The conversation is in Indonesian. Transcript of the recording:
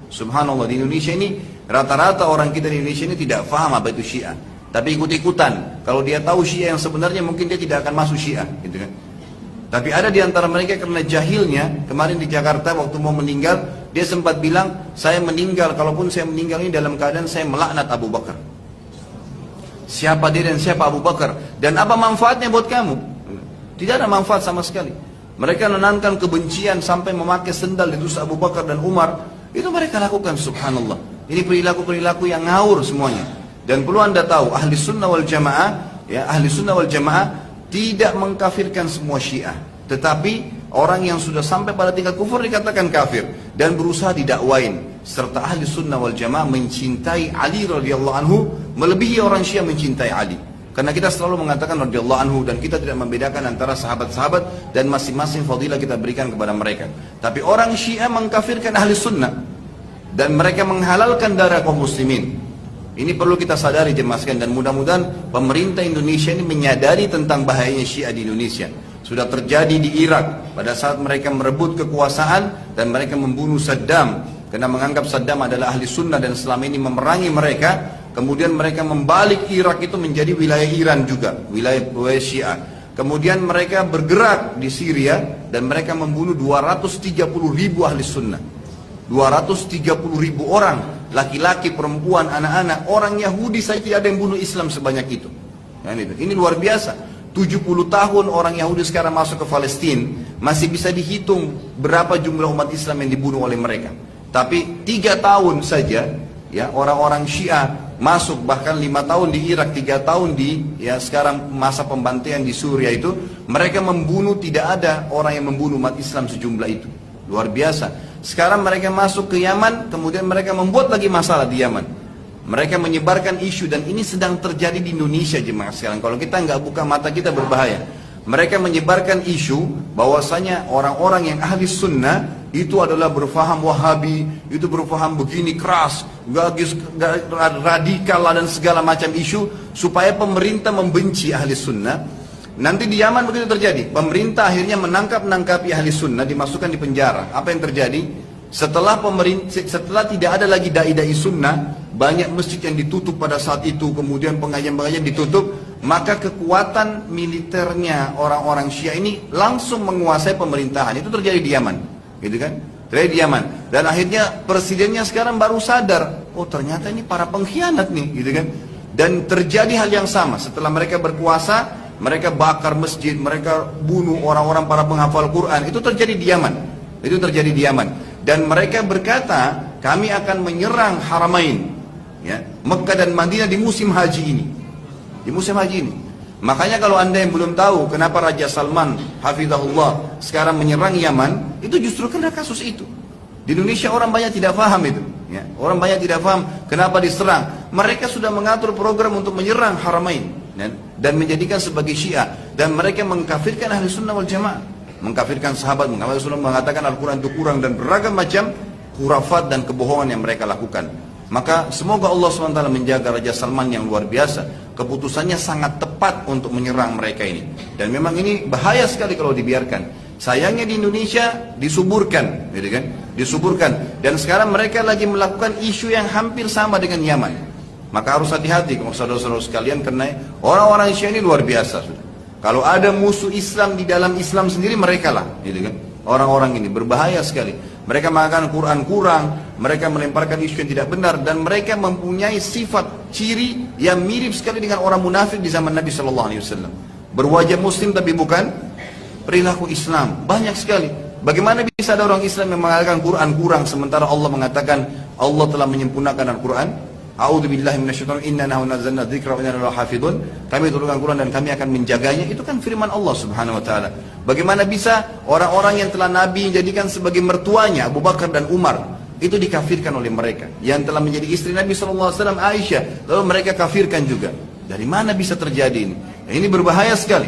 Subhanallah, di Indonesia ini rata-rata orang kita di Indonesia ini tidak paham apa itu Syiah, tapi ikut-ikutan. Kalau dia tahu Syiah yang sebenarnya mungkin dia tidak akan masuk Syiah, gitu kan. Tapi ada di antara mereka karena jahilnya, kemarin di Jakarta waktu mau meninggal, dia sempat bilang, saya meninggal, kalaupun saya meninggal ini dalam keadaan saya melaknat Abu Bakar. Siapa dia dan siapa Abu Bakar? Dan apa manfaatnya buat kamu? Tidak ada manfaat sama sekali. Mereka menanamkan kebencian sampai memakai sendal di tusuk Abu Bakar dan Umar. Itu mereka lakukan, subhanallah. Ini perilaku-perilaku yang ngawur semuanya. Dan perlu anda tahu, ahli sunnah wal jamaah, ya, ahli sunnah wal jamaah tidak mengkafirkan semua Syiah, tetapi orang yang sudah sampai pada tingkat kufur dikatakan kafir dan berusaha didakwain. Serta ahli sunnah wal jamaah mencintai Ali radhiyallahu anhu melebihi orang Syiah mencintai Ali. Karena kita selalu mengatakan radhiyallahu anhu dan kita tidak membedakan antara sahabat-sahabat dan masing-masing fadilah kita berikan kepada mereka. Tapi orang Syiah mengkafirkan ahli sunnah dan mereka menghalalkan darah kaum muslimin. Ini perlu kita sadari jemaah sekalian, dan mudah-mudahan pemerintah Indonesia ini menyadari tentang bahayanya Syiah di Indonesia. Sudah terjadi di Irak pada saat mereka merebut kekuasaan dan mereka membunuh Saddam karena menganggap Saddam adalah ahli sunnah dan selama ini memerangi mereka. Kemudian mereka membalik Irak itu menjadi wilayah Iran juga, wilayah Syiah. Kemudian mereka bergerak di Syria dan mereka membunuh 230.000 ahli sunnah. 230.000 orang, laki-laki, perempuan, anak-anak, orang Yahudi saja tidak ada yang bunuh Islam sebanyak itu. Ini luar biasa. 70 tahun orang Yahudi sekarang masuk ke Palestina, masih bisa dihitung berapa jumlah umat Islam yang dibunuh oleh mereka. Tapi 3 tahun saja, ya, orang-orang Syiah masuk, bahkan 5 tahun di Irak, 3 tahun di, ya, sekarang masa pembantaian di Suriah itu, mereka membunuh, tidak ada orang yang membunuh umat Islam sejumlah itu. Luar biasa. Sekarang mereka masuk ke Yaman, kemudian mereka membuat lagi masalah di Yaman. Mereka menyebarkan isu, dan ini sedang terjadi di Indonesia jemaah sekarang. Kalau kita nggak buka mata kita berbahaya. Mereka menyebarkan isu bahwasanya orang-orang yang ahli sunnah itu adalah berfaham Wahabi, itu berfaham begini keras, radikal dan segala macam isu supaya pemerintah membenci ahli sunnah. Nanti di Yaman begitu terjadi, pemerintah akhirnya menangkap-nangkapi ahli sunnah, dimasukkan di penjara. Apa yang terjadi? Setelah tidak ada lagi dai-dai sunnah, banyak masjid yang ditutup pada saat itu, kemudian pengajian-pengajian ditutup, maka kekuatan militernya orang-orang Syiah ini langsung menguasai pemerintahan. Itu terjadi di Yaman, gitu kan? Terjadi di Yaman. Dan akhirnya presidennya sekarang baru sadar, oh ternyata ini para pengkhianat nih, gitu kan? Dan terjadi hal yang sama setelah mereka berkuasa. Mereka bakar masjid, mereka bunuh orang-orang para penghafal Quran. Itu terjadi di Yaman. Itu terjadi di Yaman. Dan mereka berkata, kami akan menyerang Haramain, ya, Mekah dan Madinah di musim haji ini. Di musim haji ini. Makanya kalau anda yang belum tahu kenapa Raja Salman hafizahullah sekarang menyerang Yaman, itu justru karena kasus itu. Di Indonesia orang banyak tidak paham itu, ya. Orang banyak tidak paham kenapa diserang. Mereka sudah mengatur program untuk menyerang Haramain, ya, dan menjadikan sebagai Syiah, dan mereka mengkafirkan ahli sunnah wal jamaah, mengkafirkan sahabat, mengatakan Al-Quran itu kurang, dan beragam macam khurafat dan kebohongan yang mereka lakukan. Maka semoga Allah SWT menjaga Raja Salman yang luar biasa. Keputusannya sangat tepat untuk menyerang mereka ini. Dan memang ini bahaya sekali kalau dibiarkan. Sayangnya di Indonesia disuburkan, gitu kan? Disuburkan. Dan sekarang mereka lagi melakukan isu yang hampir sama dengan Yaman. Maka harus hati-hati kalau saudara-saudara sekalian, karena orang-orang Syiah ini luar biasa. Kalau ada musuh Islam di dalam Islam sendiri, mereka lah, gitu kan? Orang-orang ini berbahaya sekali. Mereka mengatakan Quran kurang, mereka melemparkan isu yang tidak benar, dan mereka mempunyai sifat ciri yang mirip sekali dengan orang munafik di zaman Nabi SAW. Berwajah Muslim tapi bukan perilaku Islam. Banyak sekali. Bagaimana bisa ada orang Islam yang mengatakan Quran kurang sementara Allah mengatakan Allah telah menyempurnakan Al-Quran? A'udzubillahi minasyaitonir rajim. Inna nahnu nazzalna dzikra wa inna lahu hafidun. Kami turunkan Quran dan kami akan menjaganya. Itu kan firman Allah Subhanahu wa taala. Bagaimana bisa orang-orang yang telah Nabi jadikan sebagai mertuanya Abu Bakar dan Umar itu dikafirkan oleh mereka, yang telah menjadi istri Nabi SAW Aisyah, lalu mereka kafirkan juga. Dari mana bisa terjadi ini? Ini berbahaya sekali.